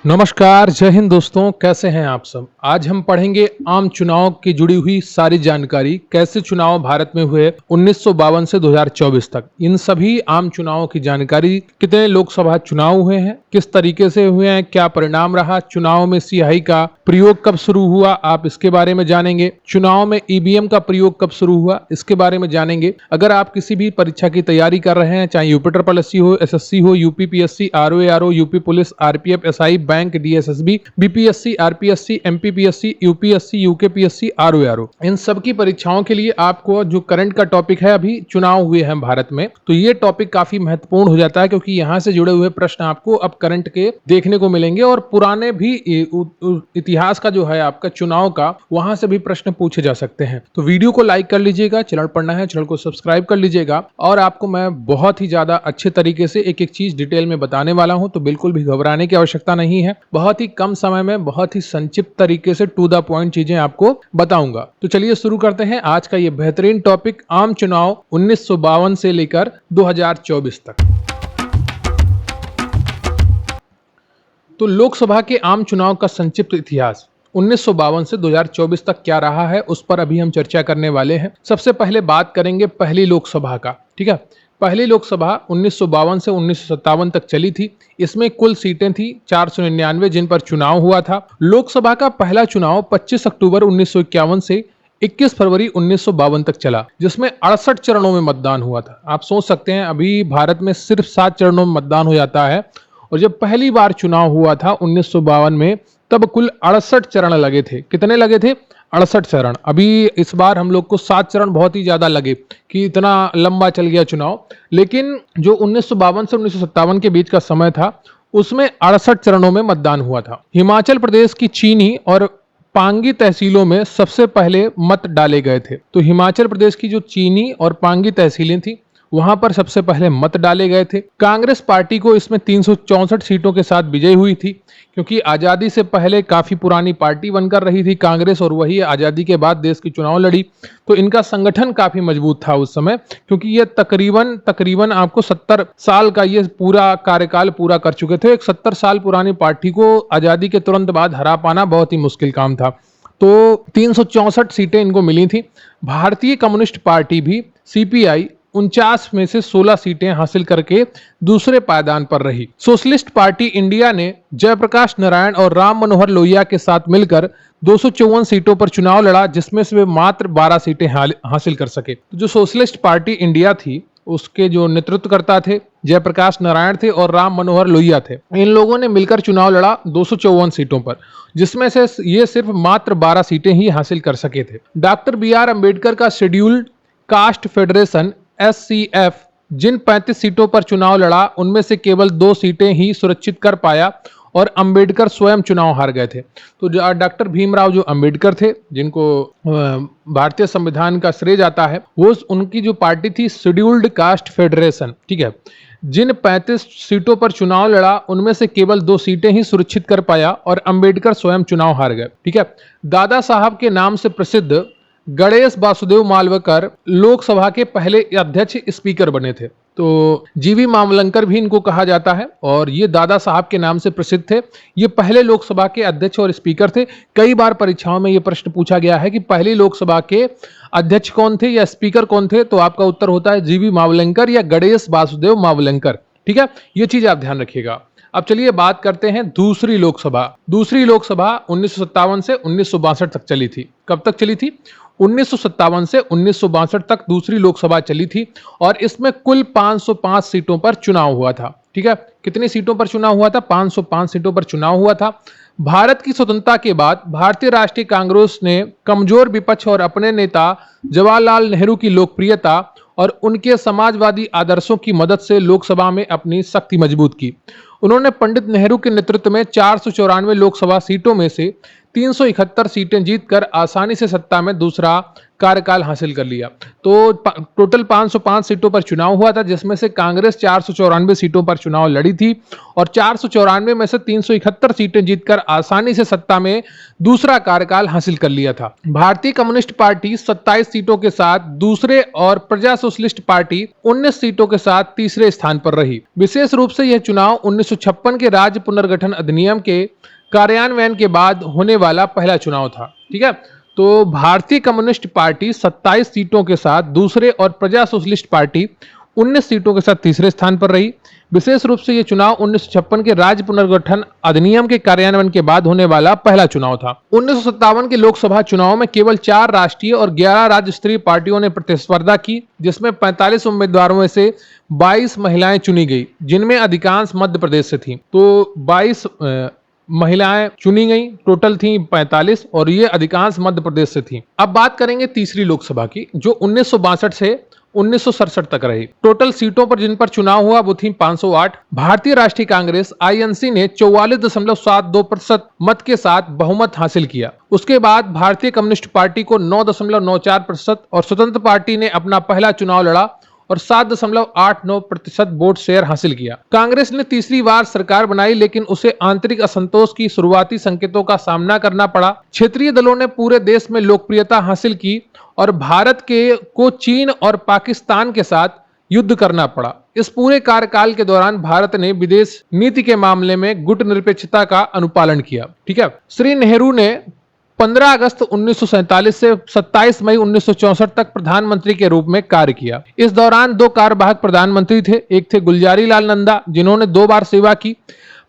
नमस्कार, जय हिंद दोस्तों। कैसे हैं आप सब। आज हम पढ़ेंगे आम चुनाव की जुड़ी हुई सारी जानकारी, कैसे चुनाव भारत में हुए 1952 से 2024 तक। इन सभी आम चुनावों की जानकारी, कितने लोकसभा चुनाव हुए हैं, किस तरीके से हुए हैं, क्या परिणाम रहा, चुनाव में स्याही का प्रयोग कब शुरू हुआ, आप इसके बारे में जानेंगे। चुनाव में ईवीएम का प्रयोग कब शुरू हुआ, इसके बारे में जानेंगे। अगर आप किसी भी परीक्षा की तैयारी कर रहे हैं, चाहे यूपी ट्रिपल एससी हो, एसएससी हो, UPPSC, RO, UP police, RPF, SI, bank, DSSB, BPSC, RPSC, MPPSC, UPSC, UKPSC, RO, इन सब की परीक्षाओं के लिए आपको जो करंट का टॉपिक है, अभी चुनाव हुए हैं भारत में, तो ये टॉपिक काफी महत्वपूर्ण हो जाता है, क्योंकि यहां से जुड़े हुए प्रश्न आपको अब करंट के देखने को मिलेंगे और पुराने भी इतिहास का जो है आपका चुनाव का, वहां से भी प्रश्न पूछे जा सकते हैं। तो वीडियो को लाइक कर लीजिएगा, चैनल पर नया है चैनल को सब्सक्राइब कर लीजिएगा। और आपको मैं बहुत ही ज्यादा अच्छे तरीके से एक एक चीज डिटेल में बताने वाला हूं, तो बिल्कुल भी घबराने की आवश्यकता नहीं है। बहुत ही कम समय में बहुत ही संक्षिप्त तरीके से टू द पॉइंट चीजें आपको बताऊंगा। तो चलिए शुरू करते हैं आज का ये बेहतरीन टॉपिक, आम चुनाव 1952 से लेकर 2024 तक। तो लोकसभा के आम चुनाव का संक्षिप्त इतिहास 1952 से 2024 तक क्या रहा है, उस पर अभी हम चर्चा करने वाले हैं। सबसे पहले बात करेंगे पहली लोकसभा का। ठीक है, पहली लोकसभा 1952 से 1957 तक चली थी। इसमें कुल सीटें थी 499 जिन पर चुनाव हुआ था। लोकसभा का पहला चुनाव 25 अक्टूबर 1951 से 21 फरवरी 1952 तक चला, जिसमें 68 चरणों में मतदान हुआ था। आप सोच सकते हैं, अभी भारत में सिर्फ 7 चरणों में मतदान हो जाता है, और जब पहली बार चुनाव हुआ था 1952 में, तब कुल 68 चरण लगे थे। कितने लगे थे? 68 चरण। अभी इस बार हम लोग को 7 चरण बहुत ही ज्यादा लगे कि इतना लंबा चल गया चुनाव, लेकिन जो 1952 से 1957 के बीच का समय था, उसमें 68 चरणों में मतदान हुआ था। हिमाचल प्रदेश की चीनी और पांगी तहसीलों में सबसे पहले मत डाले गए थे। तो हिमाचल प्रदेश की जो चीनी और पांगी तहसीलें थी, वहां पर सबसे पहले मत डाले गए थे। कांग्रेस पार्टी को इसमें 364 सीटों के साथ विजय हुई थी, क्योंकि आजादी से पहले काफी पुरानी पार्टी बनकर रही थी कांग्रेस, और वही आजादी के बाद देश की चुनाव लड़ी। तो इनका संगठन काफी मजबूत था उस समय, क्योंकि ये तकरीबन आपको 70 साल का ये पूरा कार्यकाल पूरा कर चुके थे। एक 70 साल पुरानी पार्टी को आजादी के तुरंत बाद हरा पाना बहुत ही मुश्किल काम था। तो 364 सीटें इनको मिली थी। भारतीय कम्युनिस्ट पार्टी भी, सीपीआई, 49 में से 16 सीटें हासिल करके दूसरे पायदान पर रही। सोशलिस्ट पार्टी इंडिया ने जयप्रकाश नारायण और राम मनोहर लोहिया के साथ मिलकर 254 सीटों पर चुनाव लड़ा, जिसमें से वे मात्र 12 सीटें हासिल कर सके। तो जो सोशलिस्ट पार्टी इंडिया थी, उसके जो नेतृत्वकर्ता थे जयप्रकाश नारायण थे और राम मनोहर लोहिया थे। इन लोगों ने मिलकर चुनाव लड़ा 254 सीटों पर, जिसमें से ये सिर्फ मात्र 12 सीटें ही हासिल कर सके थे। डॉक्टर BR अम्बेडकर का शेड्यूल्ड कास्ट फेडरेशन SCF जिन 35 सीटों पर चुनाव लड़ा, उनमें से केवल 2 सीटें ही सुरक्षित कर पाया, और अंबेडकर स्वयं चुनाव हार गए थे। तो डॉक्टर भीमराव जो अंबेडकर थे, जिनको भारतीय संविधान का श्रेय जाता है, वो उनकी जो पार्टी थी शेड्यूल्ड कास्ट फेडरेशन, ठीक है, जिन 35 सीटों पर चुनाव लड़ा, उनमें से केवल 2 सीटें ही सुरक्षित कर पाया, और अंबेडकर स्वयं चुनाव हार गए। ठीक है, दादा साहब के नाम से प्रसिद्ध गणेश वासुदेव मालवकर लोकसभा के पहले अध्यक्ष स्पीकर बने थे। तो जीवी मावलंकर भी इनको कहा जाता है, और ये दादा साहब के नाम से प्रसिद्ध थे। ये पहले लोकसभा के अध्यक्ष और स्पीकर थे। कई बार परीक्षाओं में ये प्रश्न पूछा गया है कि पहली लोकसभा के अध्यक्ष कौन थे या स्पीकर कौन थे, तो आपका उत्तर होता है जीवी मावलंकर या गणेश वासुदेव मावलंकर। ठीक है, ये चीज आप ध्यान रखिएगा। अब चलिए बात करते हैं दूसरी लोकसभा। दूसरी लोकसभा 1957 से 1962 तक चली थी। कब तक चली थी? 1957 से 1962 तक दूसरी लोकसभा चली थी, और इसमें कुल 505 सीटों पर चुनाव हुआ था। ठीक है, कितनी सीटों पर चुनाव हुआ था? 505 सीटों पर चुनाव हुआ था। भारत की स्वतंत्रता के बाद भारतीय राष्ट्रीय कांग्रेस ने कमजोर विपक्ष और अपने नेता जवाहरलाल नेहरू की लोकप्रियता और उनके समाजवादी आदर्शों की मदद से लोकसभा में अपनी शक्ति मजबूत की। उन्होंने पंडित नेहरू के नेतृत्व में 494 लोकसभा सीटों में से 371 सीटें जीतकर आसानी से सत्ता में दूसरा कार्यकाल हासिल कर लिया। तो टोटल 505 सीटों पर चुनाव हुआ था, जिसमें से कांग्रेस 494 सीटों पर चुनाव लड़ी थी और 494 में से 371 सीटें जीतकर आसानी से सत्ता में दूसरा कार्यकाल हासिल कर लिया था। भारतीय कम्युनिस्ट पार्टी 27 सीटों के साथ दूसरे और प्रजा सोशलिस्ट पार्टी 19 सीटों के साथ तीसरे स्थान पर रही। विशेष रूप से यह चुनाव 1956 के राज्य पुनर्गठन अधिनियम के कार्यान्वयन के बाद होने वाला पहला चुनाव था। ठीक है, तो भारतीय कम्युनिस्ट पार्टी 27 सीटों के साथ दूसरे और प्रजा सोशलिस्ट पार्टी 19 सीटों के साथ तीसरे स्थान पर रही। विशेष रूप से यह चुनाव 1956 के राज्य पुनर्गठन अधिनियम के कार्यान्वयन के बाद होने वाला पहला चुनाव था। 1957 के लोकसभा चुनाव में केवल 4 राष्ट्रीय और 11 राज्य स्तरीय पार्टियों ने प्रतिस्पर्धा की, जिसमें 45 उम्मीदवारों में से 22 महिलाएं चुनी गई, जिनमें अधिकांश मध्य प्रदेश से थी। तो 22 महिलाएं चुनी गई, टोटल थी 45 और ये अधिकांश मध्य प्रदेश से थी। अब बात करेंगे तीसरी लोकसभा की, जो 1962 से 1967 तक रही। टोटल सीटों पर जिन पर चुनाव हुआ वो थी 508। भारतीय राष्ट्रीय कांग्रेस आईएनसी ने 44.72% मत के साथ बहुमत हासिल किया। उसके बाद भारतीय कम्युनिस्ट पार्टी को 9.94% और स्वतंत्र पार्टी ने अपना पहला चुनाव लड़ा और 7.89% वोट शेयर हासिल किया। कांग्रेस ने तीसरी बार सरकार बनाई, लेकिन उसे आंतरिक असंतोष की शुरुआती संकेतों का सामना करना पड़ा। क्षेत्रीय दलों ने पूरे देश में लोकप्रियता हासिल की और भारत को चीन और पाकिस्तान के साथ युद्ध करना पड़ा। इस पूरे कार्यकाल के दौरान भारत ने विदेश नीति के मामले में गुटनिरपेक्षता का अनुपालन किया। ठीक है, श्री नेहरू ने 15 अगस्त 1947 से 27 मई 1964 तक प्रधानमंत्री के रूप में कार्य किया। इस दौरान 2 कार्यवाहक प्रधानमंत्री थे। एक थे गुलजारी लाल नंदा, जिन्होंने 2 बार सेवा की,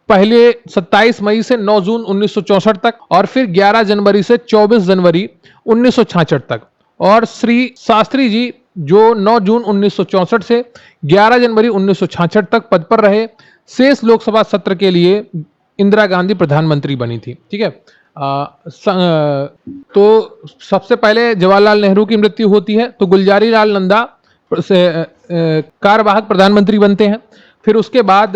पहले 27 मई से 9 जून 1964 तक और फिर 11 जनवरी से 24 जनवरी 1966 तक, और श्री शास्त्री जी जो 9 जून 1964 से 11 जनवरी 1966 तक पद पर रहे। शेष लोकसभा सत्र के लिए इंदिरा गांधी प्रधानमंत्री बनी थी। ठीक है, तो सबसे पहले जवाहरलाल नेहरू की मृत्यु होती है, तो गुलजारी लाल नंदा कार्यवाहक प्रधानमंत्री बनते हैं। फिर उसके बाद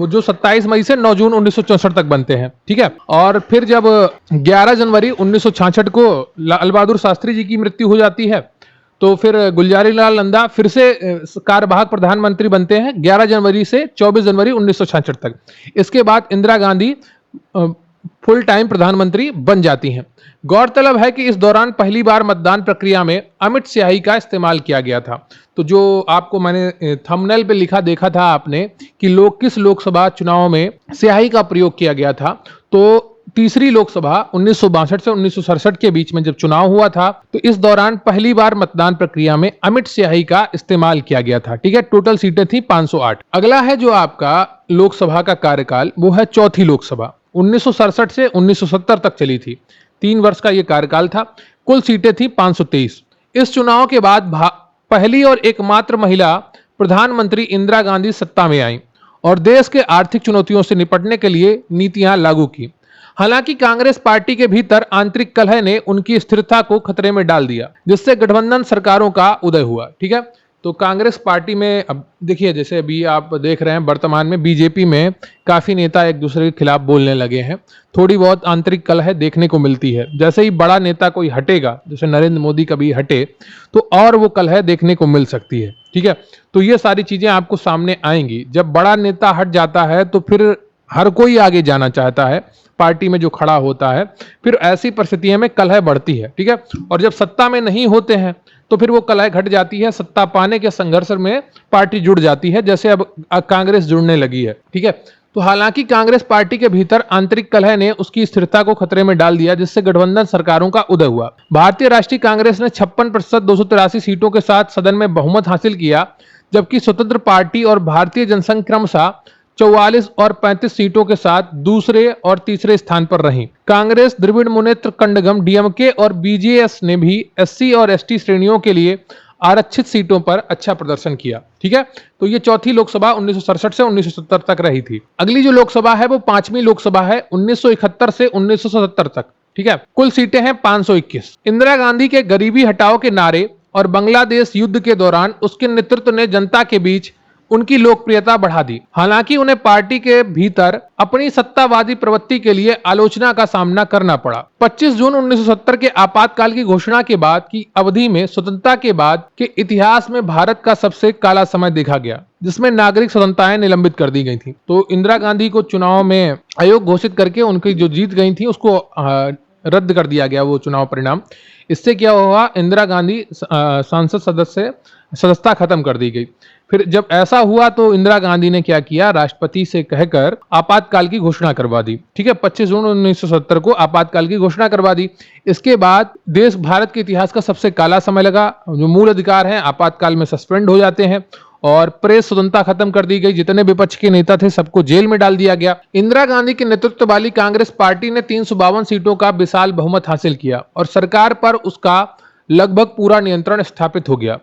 जो 27 मई से 9 जून 1964 तक बनते हैं। ठीक है, और फिर जब 11 जनवरी 1966 को लाल बहादुर शास्त्री जी की मृत्यु हो जाती है, तो फिर गुलजारी लाल नंदा फिर से कार्यवाहक प्रधानमंत्री बनते हैं 11 जनवरी से 24 जनवरी 1966 तक। इसके बाद इंदिरा गांधी फुल टाइम प्रधानमंत्री बन जाती हैं। गौरतलब है कि इस दौरान पहली बार मतदान प्रक्रिया में अमिट स्याही का इस्तेमाल किया गया था। तो जो आपको मैंने थंबनेल पे लिखा देखा था आपने कि किस लोकसभा चुनाव में स्याही का प्रयोग किया गया था, तो तीसरी लोकसभा 1962 से 1967 के बीच में जब चुनाव हुआ था, तो इस दौरान पहली बार मतदान प्रक्रिया में अमिट स्याही का इस्तेमाल किया गया था। ठीक है, टोटल सीटें थी 508। अगला है जो आपका लोकसभा का कार्यकाल, वो है चौथी लोकसभा। 1967 से 1970 तक चली थी, 3 वर्ष का यह कार्यकाल था। कुल सीटें थी 523। इस चुनाव के बाद पहली और एकमात्र महिला प्रधानमंत्री इंदिरा गांधी सत्ता में आई और देश के आर्थिक चुनौतियों से निपटने के लिए नीतियां लागू की। हालांकि कांग्रेस पार्टी के भीतर आंतरिक कलह ने उनकी स्थिरता को खतरे में डाल दिया, जिससे गठबंधन सरकारों का उदय हुआ। ठीक है, तो कांग्रेस पार्टी में अब देखिए, जैसे अभी आप देख रहे हैं वर्तमान में बीजेपी में काफी नेता एक दूसरे के खिलाफ बोलने लगे हैं। थोड़ी बहुत आंतरिक कलह देखने को मिलती है। जैसे ही बड़ा नेता कोई हटेगा, जैसे नरेंद्र मोदी कभी हटे, तो और वो कलह देखने को मिल सकती है। ठीक है, तो ये सारी चीजें आपको सामने आएंगी। जब बड़ा नेता हट जाता है तो फिर हर कोई आगे जाना चाहता है, पार्टी में जो खड़ा होता है, फिर ऐसी परिस्थितियों में कलह बढ़ती है। ठीक है, और जब सत्ता में नहीं होते हैं तो फिर वो कलह घट जाती है। सत्ता पाने के संघर्ष में पार्टी जुड़ जाती है, जैसे अब कांग्रेस जुड़ने लगी है। ठीक है, तो हालांकि कांग्रेस पार्टी के भीतर आंतरिक कलह ने उसकी स्थिरता को खतरे में डाल दिया, जिससे गठबंधन सरकारों का उदय हुआ। भारतीय राष्ट्रीय कांग्रेस ने 56% 283 सीटों के साथ सदन में बहुमत हासिल किया, जबकि स्वतंत्र पार्टी और भारतीय जनसंघ क्रमशः 44 और 35 सीटों के साथ दूसरे और तीसरे स्थान पर रही। कांग्रेस, द्रविड़ मुनेत्र कड़गम, डीएमके और बीजेएस ने भी एससी और एसटी श्रेणियों के लिए आरक्षित सीटों पर अच्छा प्रदर्शन किया। ठीक है, तो ये चौथी लोकसभा 1967 से 1970 तक रही थी। अगली जो लोकसभा है वो 5वीं लोकसभा है, 1971 से 1977 तक। ठीक है, कुल सीटें हैं 521। इंदिरा गांधी के गरीबी हटाओ के नारे और बांग्लादेश युद्ध के दौरान उसके नेतृत्व ने जनता के बीच उनकी लोकप्रियता बढ़ा दी। हालांकि उन्हें पार्टी के भीतर अपनी सत्तावादी प्रवृत्ति के लिए आलोचना का सामना करना पड़ा। 25 जून 1970 के आपातकाल की घोषणा के बाद की अवधि में स्वतंत्रता के बाद के इतिहास में भारत का सबसे काला समय देखा गया, जिसमें नागरिक स्वतंत्रताएं निलंबित कर दी गई थी। तो इंदिरा गांधी को चुनाव में अयोग्य घोषित करके उनकी जो जीत गई थी उसको रद्द कर दिया गया वो चुनाव परिणाम। इससे क्या हुआ, इंदिरा गांधी संसद सदस्यता खत्म कर दी गई। फिर जब ऐसा हुआ तो इंदिरा गांधी ने क्या किया, राष्ट्रपति से कहकर आपातकाल की घोषणा करवा दी। ठीक है, 25 जून 1970 को आपातकाल की घोषणा करवा दी। इसके बाद देश भारत के इतिहास का सबसे काला समय लगा। जो मूल अधिकार हैं आपातकाल में सस्पेंड हो जाते हैं और प्रेस स्वतंत्रता खत्म कर दी गई। जितने विपक्ष के नेता थे सबको जेल में डाल दिया गया। इंदिरा गांधी के नेतृत्व वाली कांग्रेस पार्टी ने 352 सीटों का विशाल बहुमत हासिल किया और सरकार पर उसका लगभग पूरा नियंत्रण स्थापित हो गया।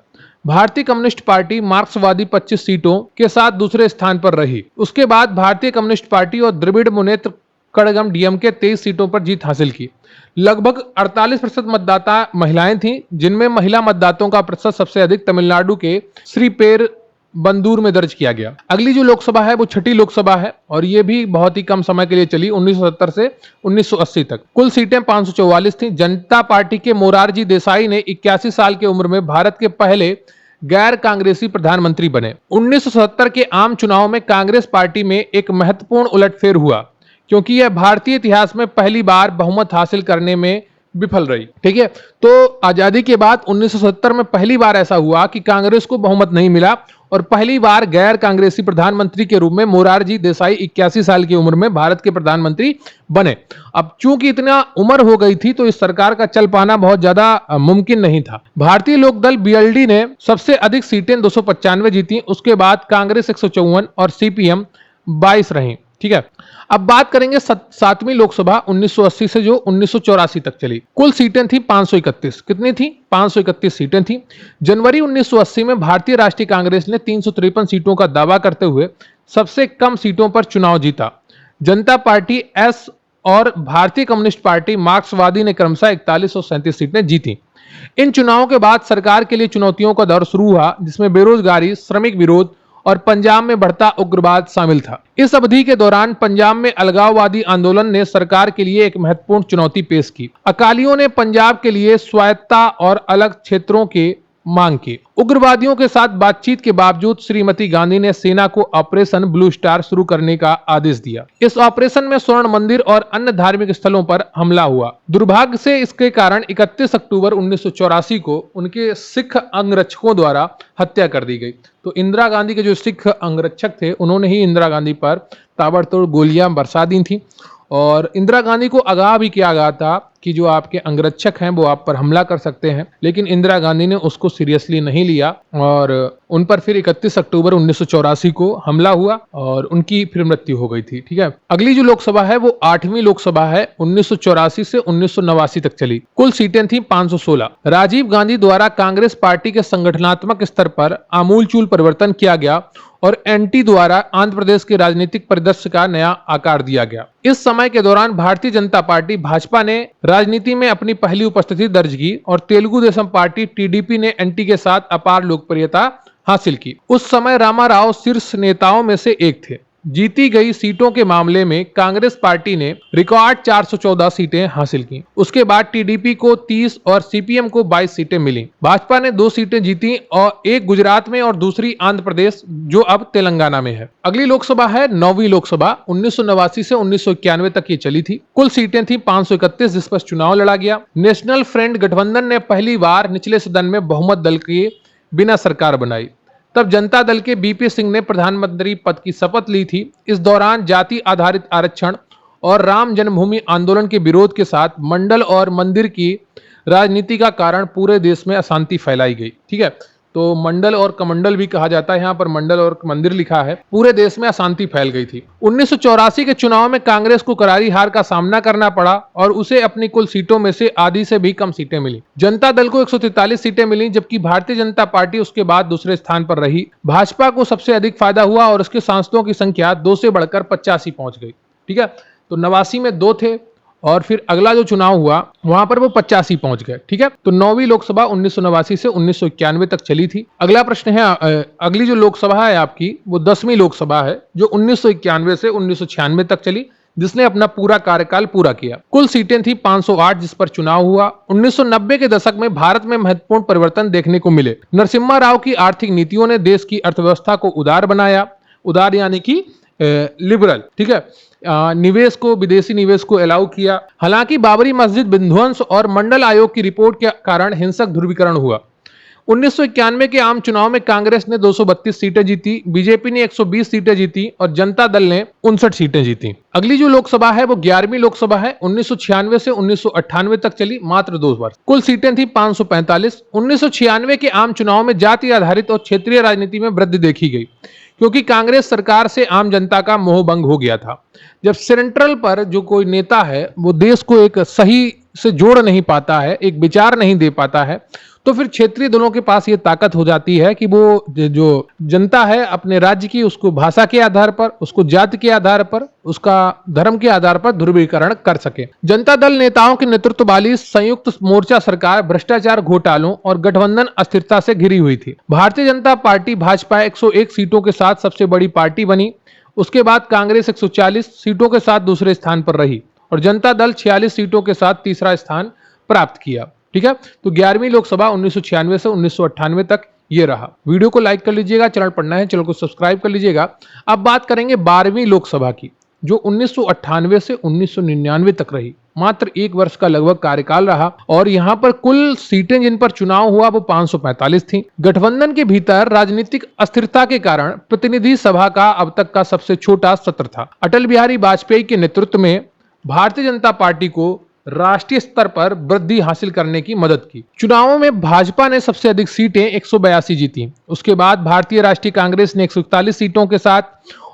भारतीय कम्युनिस्ट पार्टी मार्क्सवादी 25 सीटों के साथ दूसरे स्थान पर रही। उसके बाद भारतीय कम्युनिस्ट पार्टी और द्रविड़ मुनेत्र कड़गम डीएमके 23 सीटों पर जीत हासिल की। लगभग 48% मतदाता महिलाएं थीं, जिनमें महिला मतदाताओं का प्रतिशत सबसे अधिक तमिलनाडु के श्रीपेर बंदूर में दर्ज किया गया। अगली जो लोकसभा है वो छठी लोकसभा है और ये भी बहुत ही कम समय के लिए चली, 1970 से 1980 तक। कुल सीटें 544 थीं। जनता पार्टी के मोरारजी देसाई ने 81 साल की उम्र में भारत के पहले गैर कांग्रेसी प्रधानमंत्री बने। 1970 के आम चुनाव में कांग्रेस पार्टी में एक महत्वपूर्ण उलटफेर हुआ, क्योंकि यह भारतीय इतिहास में पहली बार बहुमत हासिल करने में विफल रही। ठीक है, तो आजादी के बाद 1970 में पहली बार ऐसा हुआ कि कांग्रेस को बहुमत नहीं मिला और पहली बार गैर कांग्रेसी प्रधानमंत्री के रूप में मोरारजी देसाई 81 साल की उम्र में भारत के प्रधानमंत्री बने। अब चूंकि इतना उम्र हो गई थी तो इस सरकार का चल पाना बहुत ज्यादा मुमकिन नहीं था। भारतीय लोकदल बीएलडी ने सबसे अधिक सीटें 295 जीती। उसके बाद कांग्रेस 154 और सीपीएम 22 रही। ठीक है, अब बात करेंगे सातवीं लोकसभा 1980 से जो 1984 तक चली। कुल सीटें थी 531। कितनी थी? 531 सीटें थी। जनवरी 1980 में भारतीय राष्ट्रीय कांग्रेस ने 353 सीटों का दावा करते हुए सबसे कम सीटों पर चुनाव जीता। जनता पार्टी एस और भारतीय कम्युनिस्ट पार्टी मार्क्सवादी ने क्रमशः 41 और 37 सीटें जीती। इन चुनावों के बाद सरकार के लिए चुनौतियों का दौर शुरू हुआ, जिसमें बेरोजगारी, श्रमिक विरोध और पंजाब में बढ़ता उग्रवाद शामिल था। इस अवधि के दौरान पंजाब में अलगाववादी आंदोलन ने सरकार के लिए एक महत्वपूर्ण चुनौती पेश की। अकालियों ने पंजाब के लिए स्वायत्तता और अलग क्षेत्रों की मांग की। उग्रवादियों के साथ बातचीत के बावजूद श्रीमती गांधी ने सेना को ऑपरेशन ब्लू स्टार शुरू करने का आदेश दिया। इस ऑपरेशन में स्वर्ण मंदिर और अन्य धार्मिक स्थलों पर हमला हुआ। दुर्भाग्य से इसके कारण 31 अक्टूबर 1984 को उनके सिख अंगरक्षकों द्वारा हत्या कर दी गई। तो इंदिरा गांधी के जो सिख अंगरक्षक थे उन्होंने ही इंदिरा गांधी पर ताबड़तोड़ गोलियां बरसा दी थी और इंदिरा गांधी को आगाह भी किया गया था कि जो आपके अंगरक्षक हैं वो आप पर हमला कर सकते हैं, लेकिन इंदिरा गांधी ने उसको सीरियसली नहीं लिया और उन पर फिर 31 अक्टूबर 1984 को हमला हुआ और उनकी फिर मृत्यु हो गई थी। ठीक है, अगली जो लोकसभा है वो 8वीं लोकसभा है, 1984 से 1989 तक चली। कुल सीटें थी 516। राजीव गांधी द्वारा कांग्रेस पार्टी के संगठनात्मक स्तर पर आमूलचूल परिवर्तन किया गया और एनटी द्वारा आंध्र प्रदेश के राजनीतिक परिदृश्य का नया आकार दिया गया। इस समय के दौरान भारतीय जनता पार्टी भाजपा ने राजनीति में अपनी पहली उपस्थिति दर्ज की और तेलुगु देशम पार्टी टीडीपी ने एनटी के साथ अपार लोकप्रियता हासिल की। उस समय रामाराव शीर्ष नेताओं में से एक थे। जीती गई सीटों के मामले में कांग्रेस पार्टी ने रिकॉर्ड 414 सीटें हासिल की। उसके बाद टीडीपी को 30 और सीपीएम को 22 सीटें मिली। भाजपा ने 2 सीटें जीती और एक गुजरात में और दूसरी आंध्र प्रदेश जो अब तेलंगाना में है। अगली लोकसभा है 9वीं लोकसभा, 1989 से 1991 तक ये चली थी। कुल सीटें थी 531 जिस पर चुनाव लड़ा गया। नेशनल फ्रंट गठबंधन ने पहली बार निचले सदन में बहुमत दल के बिना सरकार बनाई। तब जनता दल के बीपी सिंह ने प्रधानमंत्री पद की शपथ ली थी। इस दौरान जाति आधारित आरक्षण और राम जन्मभूमि आंदोलन के विरोध के साथ मंडल और मंदिर की राजनीति का कारण पूरे देश में अशांति फैलाई गई। ठीक है, तो मंडल और कमंडल भी कहा जाता है, यहाँ पर मंडल और मंदिर लिखा है। पूरे देश में अशांति फैल गई थी। 1984 के चुनाव में कांग्रेस को करारी हार का सामना करना पड़ा और उसे अपनी कुल सीटों में से आधी से भी कम सीटें मिली। जनता दल को 143 सीटें मिली, जबकि भारतीय जनता पार्टी उसके बाद दूसरे स्थान पर रही। भाजपा को सबसे अधिक फायदा हुआ और उसके सांसदों की संख्या 2 से बढ़कर 85 पहुंच गई। ठीक है, तो 89 में 2 थे और फिर अगला जो चुनाव हुआ वहां पर वो 85 पहुंच गए। ठीक है, तो 9वीं लोकसभा 1989 से 1991 तक चली थी। अगला प्रश्न है, अगली जो लोकसभा है आपकी वो 10वीं लोकसभा है जो 1991 से 1996 तक चली, जिसने अपना पूरा कार्यकाल पूरा किया। कुल सीटें थी 508 जिस पर चुनाव हुआ। 1990 के दशक में भारत में महत्वपूर्ण परिवर्तन देखने को मिले। नरसिम्हा राव की आर्थिक नीतियों ने देश की अर्थव्यवस्था को उदार बनाया। उदार यानी कि लिबरल। ठीक है, निवेश को, विदेशी निवेश को अलाउ किया। हालांकि बाबरी मस्जिद विध्वंस और मंडल आयोग की रिपोर्ट के कारण हिंसक ध्रुवीकरण हुआ। 1991 के आम चुनाव में कांग्रेस ने 232 सीटें जीती, बीजेपी ने 120 सीटें जीती और जनता दल ने 59 सीटें जीती। अगली जो लोकसभा है वो 11वीं लोकसभा है, 1996 से 1998 तक चली, मात्र 2 वर्ष। कुल सीटें थी 545। 1996 के आम चुनाव में जाति आधारित और क्षेत्रीय राजनीति में वृद्धि देखी गई, क्योंकि कांग्रेस सरकार से आम जनता का मोह भंग हो गया था। जब सेंट्रल पर जो कोई नेता है वो देश को एक सही से जोड़ नहीं पाता है, एक विचार नहीं दे पाता है, तो फिर क्षेत्रीय दलों के पास ये ताकत हो जाती है कि वो जो जनता है अपने राज्य की, उसको भाषा के आधार पर, उसको जाति के आधार पर, उसका धर्म के आधार पर ध्रुवीकरण कर सके। जनता दल नेताओं के नेतृत्व वाली संयुक्त मोर्चा सरकार भ्रष्टाचार, घोटालों और गठबंधन अस्थिरता से घिरी हुई थी। भारतीय जनता पार्टी भाजपा 101 सीटों के साथ सबसे बड़ी पार्टी बनी। उसके बाद कांग्रेस 140 सीटों के साथ दूसरे स्थान पर रही और जनता दल 46 सीटों के साथ तीसरा स्थान प्राप्त किया। ठीक है, तो 11वीं लोकसभा 1996 से 1998 तक ये रहा। वीडियो को लाइक कर लीजिएगा, चैनल पर नए हैं चैनल को सब्सक्राइब कर लीजिएगा। अब बात करेंगे 12वीं लोकसभा की, जो 1998 से 1999 तक रही। मात्र 1 वर्ष का लगभग कार्यकाल रहा और यहां पर कुल सीटें जिन पर चुनाव हुआ वो 545 थी। गठबंधन के भीतर राजनीतिक अस्थिरता के कारण प्रतिनिधि सभा का अब तक का सबसे छोटा सत्र था। अटल बिहारी वाजपेयी के नेतृत्व में भारतीय जनता पार्टी को राष्ट्रीय स्तर पर वृद्धि हासिल करने की मदद की। चुनावों में भाजपा ने सबसे अधिक सीटें 182 जीती। उसके बाद भारतीय राष्ट्रीय कांग्रेस ने 141 सीटों के साथ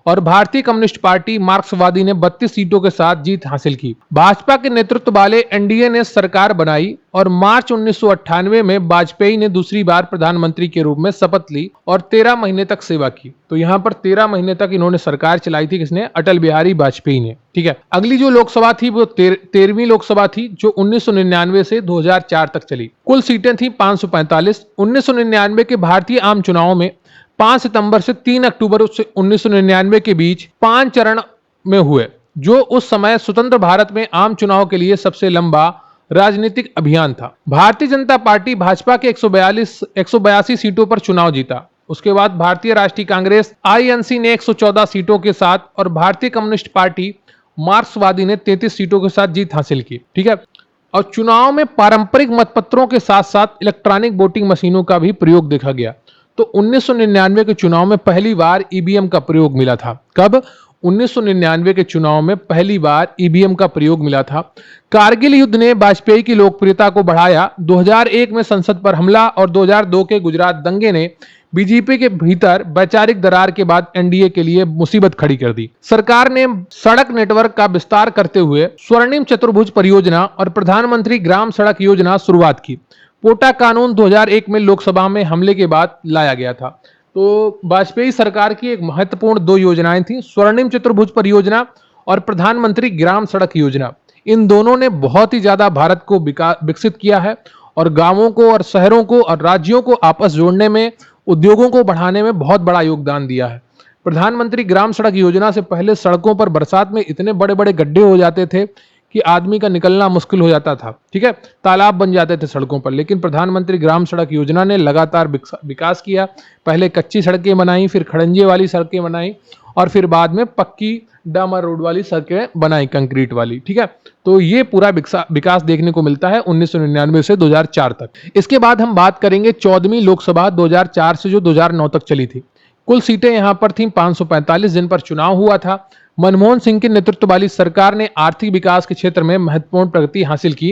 और भारतीय कम्युनिस्ट पार्टी मार्क्सवादी ने 32 सीटों के साथ जीत हासिल की। भाजपा के नेतृत्व वाले एनडीए ने सरकार बनाई और मार्च 1998 में वाजपेयी ने दूसरी बार प्रधानमंत्री के रूप में शपथ ली और 13 महीने तक सेवा की। तो यहाँ पर 13 महीने तक इन्होंने सरकार चलाई थी, किसने? अटल बिहारी वाजपेयी ने। ठीक है, अगली जो लोकसभा थी वो 13वीं लोकसभा थी जो 1999 से 2004 तक चली। कुल सीटें थी 545। 1999 के भारतीय आम चुनाव में 5 सितंबर से 3 अक्टूबर 1999 के बीच 5 चरण में हुए, जो उस समय स्वतंत्र भारत में आम चुनाव के लिए सबसे लंबा राजनीतिक अभियान था। भारतीय जनता पार्टी भाजपा के 182 सीटों पर चुनाव जीता। उसके बाद भारतीय राष्ट्रीय कांग्रेस आईएनसी ने 114 सीटों के साथ और भारतीय कम्युनिस्ट पार्टी मार्क्सवादी ने 33 सीटों के साथ जीत हासिल की। ठीक है, और चुनाव में पारंपरिक मतपत्रों के साथ साथ इलेक्ट्रॉनिक वोटिंग मशीनों का भी प्रयोग देखा गया। तो 1999 के चुनाव में पहली बार ईवीएम का प्रयोग मिला था। कब? 1999 के चुनाव में पहली बार ईवीएम का प्रयोग मिला था। कारगिल युद्ध ने वाजपेयी की लोकप्रियता को बढ़ाया। 2001 में संसद पर हमला और 2002 के गुजरात दंगे ने बीजेपी के भीतर वैचारिक दरार के बाद एनडीए के लिए मुसीबत खड़ी कर दी। सरकार ने सड़क नेटवर्क का विस्तार करते हुए स्वर्णिम चतुर्भुज परियोजना और प्रधानमंत्री ग्राम सड़क योजना शुरुआत की। पोटा कानून 2001 में लोकसभा में हमले के बाद लाया गया था। तो वाजपेयी सरकार की एक महत्वपूर्ण 2 योजनाएं थी, स्वर्णिम चतुर्भुज परियोजना और प्रधानमंत्री ग्राम सड़क योजना। इन दोनों ने बहुत ही ज्यादा भारत को विकसित किया है और गांवों को और शहरों को और राज्यों को आपस जोड़ने में, उद्योगों को बढ़ाने में बहुत बड़ा योगदान दिया है। प्रधानमंत्री ग्राम सड़क योजना से पहले सड़कों पर बरसात में इतने बड़े बड़े गड्ढे हो जाते थे कि आदमी का निकलना मुश्किल हो जाता था। ठीक है, तालाब बन जाते थे सड़कों पर, लेकिन प्रधानमंत्री ग्राम सड़क योजना ने लगातार विकास किया। पहले कच्ची सड़कें बनाई, फिर खड़ंजे वाली सड़कें बनाई और फिर बाद में पक्की डामर रोड वाली सड़कें बनाई, कंक्रीट वाली। ठीक है, तो ये पूरा विकास देखने को मिलता है 1999 से 2004 तक। इसके बाद हम बात करेंगे 14वीं लोकसभा 2004 से जो 2009 तक चली थी। कुल सीटें यहां पर थी 545 जिन पर चुनाव हुआ था। मनमोहन सिंह के नेतृत्व वाली सरकार ने आर्थिक विकास के क्षेत्र में महत्वपूर्ण प्रगति हासिल की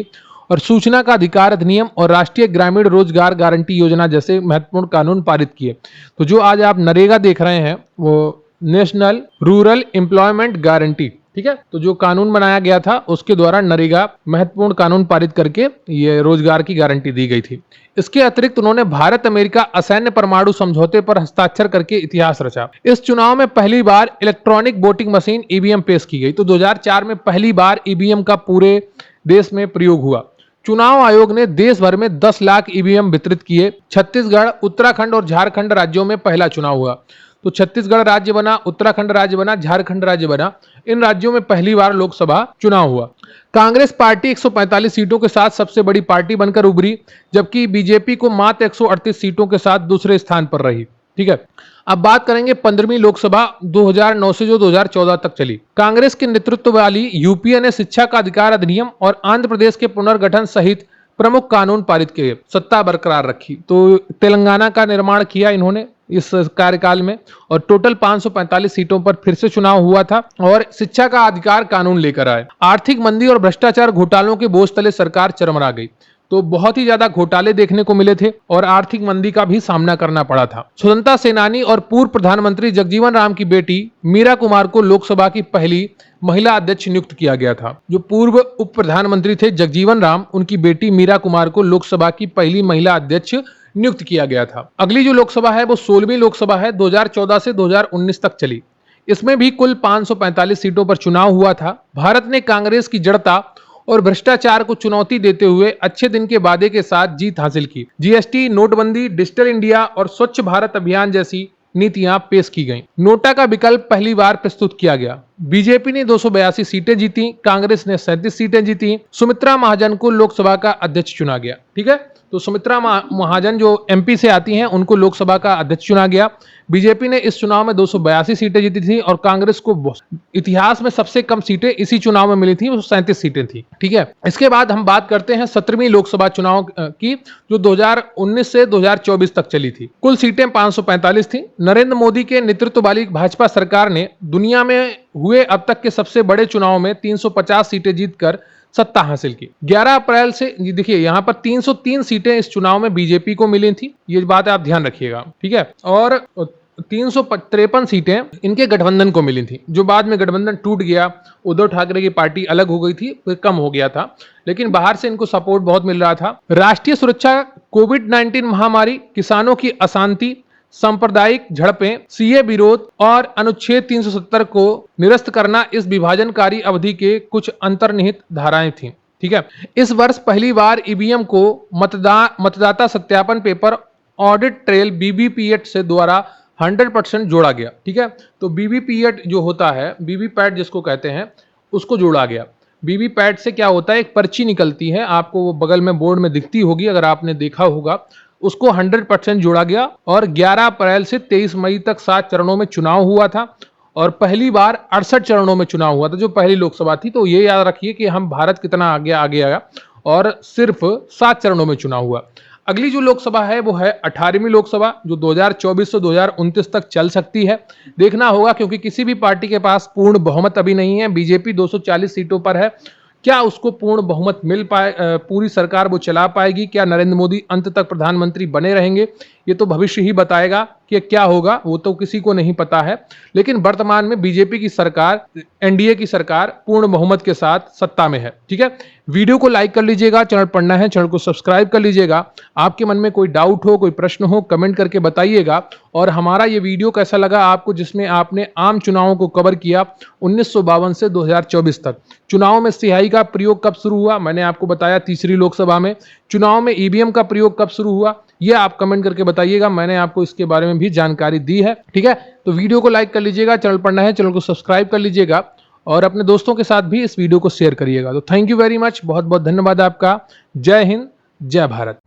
और सूचना का अधिकार अधिनियम और राष्ट्रीय ग्रामीण रोजगार गारंटी योजना जैसे महत्वपूर्ण कानून पारित किए। तो जो आज आप नरेगा देख रहे हैं वो नेशनल रूरल एम्प्लॉयमेंट गारंटी, ठीक है। तो जो कानून बनाया गया था उसके द्वारा नरेगा महत्वपूर्ण कानून पारित करके ये रोजगार की गारंटी दी गई थी। इसके अतिरिक्त उन्होंने भारत अमेरिका असैन्य परमाणु समझौते पर हस्ताक्षर करके इतिहास रचा। इस चुनाव में पहली बार इलेक्ट्रॉनिक वोटिंग मशीन ईवीएम पेश की गई। तो 2004 में पहली बार ईवीएम का पूरे देश में प्रयोग हुआ। चुनाव आयोग ने देश भर में 10 लाख ईवीएम वितरित किए। छत्तीसगढ़, उत्तराखंड और झारखंड राज्यों में पहला चुनाव हुआ। तो छत्तीसगढ़ राज्य बना, उत्तराखंड राज्य बना, झारखंड राज्य बना। इन राज्यों में पहली बार लोकसभा चुनाव हुआ। कांग्रेस पार्टी 145 सीटों के साथ सबसे बड़ी पार्टी बनकर उभरी, जबकि बीजेपी को मात्र 138 सीटों के साथ दूसरे स्थान पर रही। ठीक है। अब बात करेंगे 15वीं लोकसभा 2009 से जो 2014 तक चली। कांग्रेस के नेतृत्व वाली यूपीए ने शिक्षा का अधिकार अधिनियम और आंध्र प्रदेश के पुनर्गठन सहित प्रमुख कानून पारित किए, सत्ता बरकरार रखी। तो तेलंगाना का निर्माण किया इन्होंने इस कार्यकाल में, और टोटल 545 सीटों पर फिर से चुनाव हुआ था, और शिक्षा का अधिकार कानून लेकर आए। आर्थिक मंदी और भ्रष्टाचार घोटालों के बोझ तले सरकार चरमरा गई। तो बहुत ही ज्यादा घोटाले देखने को मिले थे और आर्थिक मंदी का भी सामना करना पड़ा था। स्वतंत्रता सेनानी और पूर्व प्रधानमंत्री जगजीवन राम की बेटी मीरा कुमार को लोकसभा की पहली महिला अध्यक्ष नियुक्त किया गया था। जो पूर्व उप प्रधानमंत्री थे जगजीवन राम, उनकी बेटी मीरा कुमार को लोकसभा की पहली महिला अध्यक्ष नियुक्त किया गया था। अगली जो लोकसभा है वो 16वीं लोकसभा है, 2014 से 2019 तक चली। इसमें भी कुल 545 सीटों पर चुनाव हुआ था। भारत ने कांग्रेस की जड़ता और भ्रष्टाचार को चुनौती देते हुए अच्छे दिन के वादे के साथ जीत हासिल की। जीएसटी, नोटबंदी, डिजिटल इंडिया और स्वच्छ भारत अभियान जैसी नीतियां पेश की गईं। नोटा का विकल्प पहली बार प्रस्तुत किया गया। बीजेपी ने 282 सीटें जीती, कांग्रेस ने 37 सीटें जीती। सुमित्रा महाजन को लोकसभा का अध्यक्ष चुना गया। ठीक है। तो सुमित्रा महाजन जो एमपी से आती हैं, उनको लोकसभा का अध्यक्ष चुना गया। बीजेपी ने इस चुनाव में 282 सीटें जीती थी और कांग्रेस को इतिहास में सबसे कम सीटें इसी चुनाव में मिली थी, वो 37 सीटें थी। ठीक है। इसके बाद हम बात करते हैं 17वीं लोकसभा चुनाव की, जो 2019 से 2024 तक चली थी। कुल सीटें 545 थी। नरेंद्र मोदी के नेतृत्व वाली भाजपा सरकार ने दुनिया में हुए अब तक के सबसे बड़े चुनाव में 350 सीटें जीतकर सत्ता हासिल की। 11 अप्रैल से देखिए यहां पर 303 सीटें इस चुनाव में बीजेपी को मिली थी, ये बात आप ध्यान रखिएगा। ठीक है। और 353 सीटें इनके गठबंधन को मिली थी, जो बाद में गठबंधन टूट गया। उद्धव ठाकरे की पार्टी अलग हो गई थी, फिर कम हो गया था, लेकिन बाहर से इनको सपोर्ट बहुत मिल रहा था। राष्ट्रीय सुरक्षा, कोविड-19 महामारी, किसानों की अशांति, सांप्रदायिक झड़पें, सीए विरोध और अनुच्छेद 370 को निरस्त करना इस विभाजनकारी अवधि के कुछ अंतर्निहित धाराएं थीं। ठीक है। इस वर्ष पहली बार ईवीएम को मतदाता सत्यापन पेपर ऑडिट ट्रेल बीबीपीएट से द्वारा 100% जोड़ा गया। ठीक है। तो बीबीपीएट जो होता है, बीबीपैट जिसको कहते हैं, उसको जोड़ा गया। बीबीपैट से क्या होता है, एक पर्ची निकलती है, आपको वो बगल में बोर्ड में दिखती होगी, अगर आपने देखा होगा। उसको 100% जोड़ा गया और 11 अप्रैल से 23 मई तक 7 चरणों में चुनाव हुआ था और पहली बार 68 चरणों में चुनाव हुआ था, जो पहली लोकसभा थी। तो ये याद रखिए कि हम भारत कितना आगे आया और सिर्फ 7 चरणों में चुनाव हुआ। अगली जो लोकसभा है वो है 18वीं लोकसभा, जो 2024 से 2029 तक चल सकती है। देखना होगा, क्योंकि किसी भी पार्टी के पास पूर्ण बहुमत अभी नहीं है। बीजेपी 240 सीटों पर है, क्या उसको पूर्ण बहुमत मिल पाए, पूरी सरकार वो चला पाएगी? क्या नरेंद्र मोदी अंत तक प्रधानमंत्री बने रहेंगे? ये तो भविष्य ही बताएगा कि क्या होगा, वो तो किसी को नहीं पता है। लेकिन वर्तमान में बीजेपी की सरकार, एनडीए की सरकार पूर्ण बहुमत के साथ सत्ता में है। ठीक है। वीडियो को लाइक कर लीजिएगा, चैनल पर नया है चैनल को सब्सक्राइब कर लीजिएगा। आपके मन में कोई डाउट हो, कोई प्रश्न हो, कमेंट करके बताइएगा। और हमारा ये वीडियो कैसा लगा आपको, जिसमें आपने आम चुनावों को कवर किया 1952 से 2024 तक। चुनाव में स्याही का प्रयोग कब शुरू हुआ, मैंने आपको बताया 3री लोकसभा में। चुनाव में ईवीएम का प्रयोग कब शुरू हुआ, ये आप कमेंट करके बताइएगा, मैंने आपको इसके बारे में भी जानकारी दी है। ठीक है। तो वीडियो को लाइक कर लीजिएगा, चैनल पर नया है चैनल को सब्सक्राइब कर लीजिएगा और अपने दोस्तों के साथ भी इस वीडियो को शेयर करिएगा। तो थैंक यू वेरी मच, बहुत बहुत धन्यवाद आपका। जय हिंद, जय भारत।